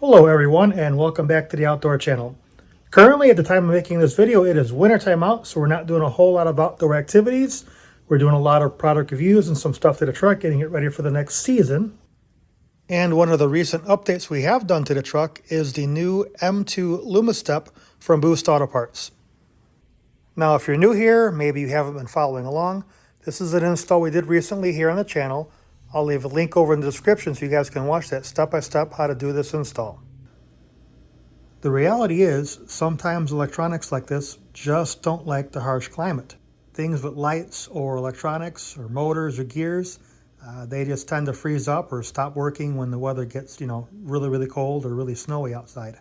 Hello everyone and welcome back to the Outdoor Channel. Currently at the time of making this video it is wintertime out, so we're not doing a whole lot of outdoor activities. We're doing a lot of product reviews and some stuff to the truck, getting it ready for the next season. And one of the recent updates we have done to the truck is the new M2 Lumastep from Boost Auto Parts. Now if you're new here, maybe you haven't been following along, this is an install we did recently here on the channel. I'll leave a link over in the description so you guys can watch that step-by-step how to do this install. The reality is, sometimes electronics like this just don't like the harsh climate. Things with lights or electronics or motors or gears, they just tend to freeze up or stop working when the weather gets, really cold or really snowy outside.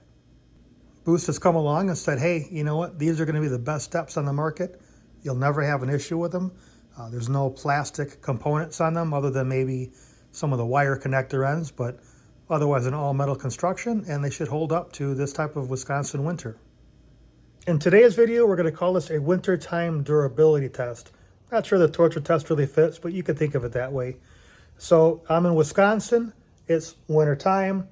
Boost has come along and said, hey, you know what? These are going to be the best steps on the market. You'll never have an issue with them. There's no plastic components on them other than maybe some of the wire connector ends, but otherwise an all-metal construction, and they should hold up to this type of Wisconsin winter. In today's video, we're going to call this a wintertime durability test. Not sure the torture test really fits, but you could think of it that way. So I'm in Wisconsin. It's wintertime.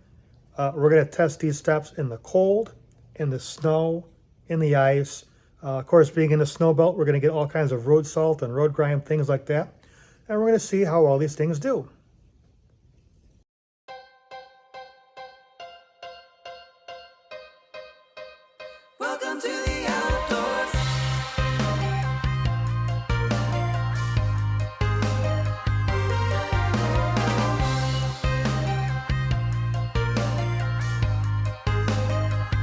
We're going to test these steps in the cold, in the snow, in the ice. Of course, being in the snow belt, we're going to get all kinds of road salt and road grime, things like that. And we're going to see how all these things do. Welcome to the outdoors.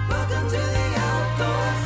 Welcome to the outdoors.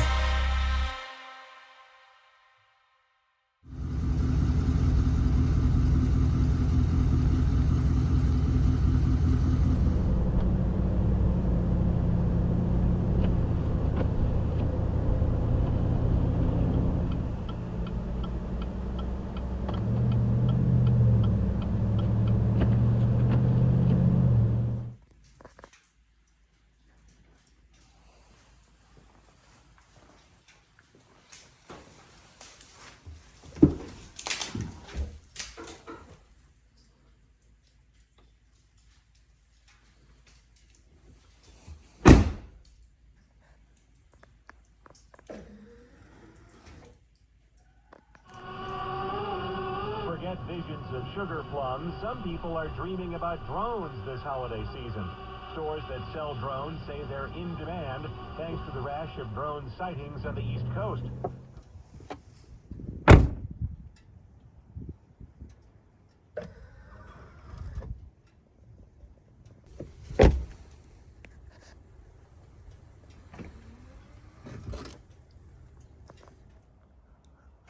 Forget visions of sugar plums. Some people are dreaming about drones this holiday season. Stores that sell drones say they're in demand thanks to the rash of drone sightings on the East Coast.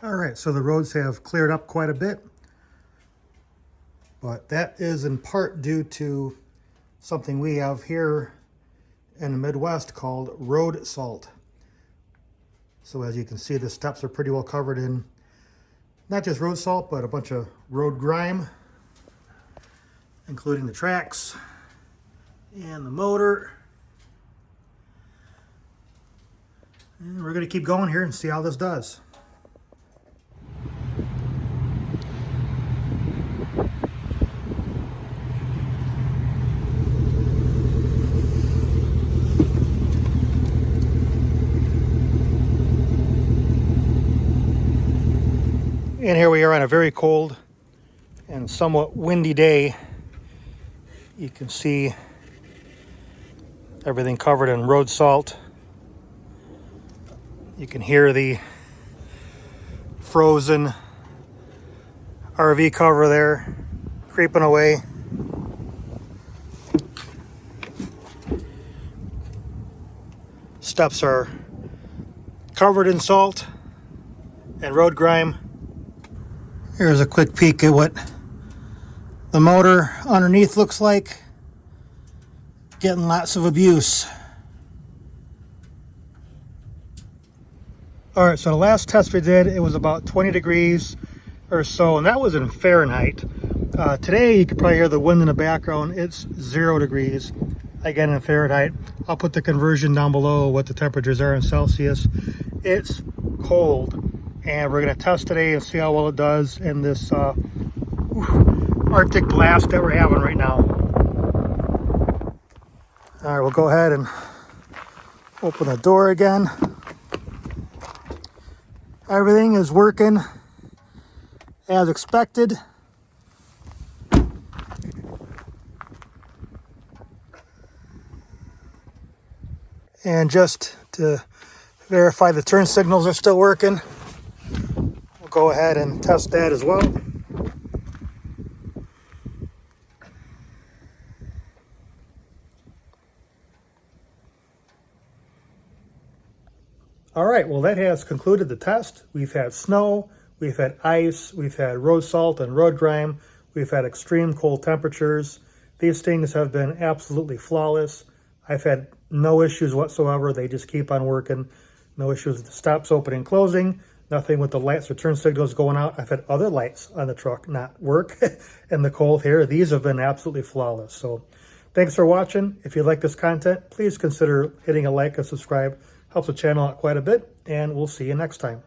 All right, so the roads have cleared up quite a bit, but that is in part due to something we have here in the Midwest called road salt. So as you can see, the steps are pretty well covered in not just road salt, but a bunch of road grime, including the tracks and the motor. And we're going to keep going here and see how this does. And here we are on a very cold and somewhat windy day. You can see everything covered in road salt. You can hear the frozen RV cover there creeping away. Steps are covered in salt and road grime. Here's a quick peek at what the motor underneath looks like. Getting lots of abuse. All right, so the last test we did, it was about 20 degrees or so, and that was in Fahrenheit. Today, you can probably hear the wind in the background. It's 0 degrees, again in Fahrenheit. I'll put the conversion down below what the temperatures are in Celsius. It's cold. And we're going to test today and see how well it does in this Arctic blast that we're having right now. All right, we'll go ahead and open the door again. Everything is working as expected. And just to verify the turn signals are still working, we'll go ahead and test that as well. All right, well, that has concluded the test. We've had snow, we've had ice, we've had road salt and road grime, we've had extreme cold temperatures. These things have been absolutely flawless. I've had no issues whatsoever. They just keep on working. No issues with the stops opening and closing. Nothing with the lights or turn signals going out. I've had other lights on the truck not work in the cold here. These have been absolutely flawless. So thanks for watching. If you like this content, please consider hitting a like and subscribe. Helps the channel out quite a bit, and we'll see you next time.